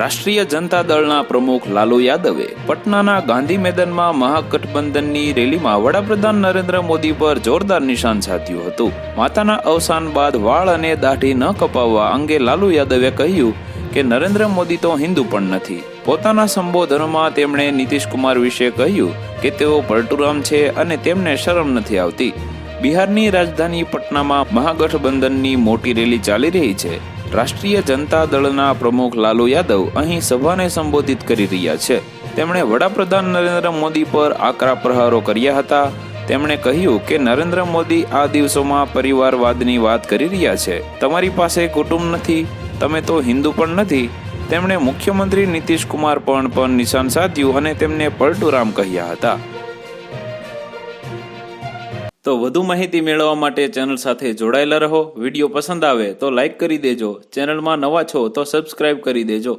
રાષ્ટ્રીય જનતા દળના પ્રમુખ લાલુ યાદવે પટનાના ગાંધી મેદાનમાં મહાગઠબંધનની રેલીમાં વડાપ્રધાન નરેન્દ્ર મોદી પર જોરદાર નિશાન સાધ્યું હતું. માતાના અવસાન બાદ વાળ અને દાઢી ન કપાવવા અંગે લાલુ યાદવે કહ્યું કે નરેન્દ્ર મોદી તો હિન્દુ પણ નથી. પોતાના સંબોધનમાં તેમણે નીતિશ કુમાર વિશે કહ્યું કે તેઓ પલટુરામ છે અને તેમને શરમ નથી આવતી. બિહારની રાજધાની પટનામાં મહાગઠબંધનની મોટી રેલી ચાલી રહી છે. રાષ્ટ્રીય જનતા દળના પ્રમુખ લાલુ યાદવ અહીં સભાને સંબોધિત કરી રહ્યા છે. તેમણે વડાપ્રધાન નરેન્દ્ર મોદી પર આકરા પ્રહારો કર્યા હતા. તેમણે કહ્યું કે નરેન્દ્ર મોદી આ દિવસોમાં પરિવારવાદની વાત કરી રહ્યા છે. તમારી પાસે કુટુંબ નથી, તમે તો હિન્દુ પણ નથી. તેમણે મુખ્યમંત્રી નીતિશ કુમાર પર નિશાન સાધ્યું અને તેમને પલટુરામ કહ્યા હતા. તો વધુ માહિતી મેળવવા માટે ચેનલ સાથે જોડાયેલા રહો. વિડીયો પસંદ આવે તો લાઈક કરી દેજો. ચેનલમાં નવા છો તો સબસ્ક્રાઇબ કરી દેજો.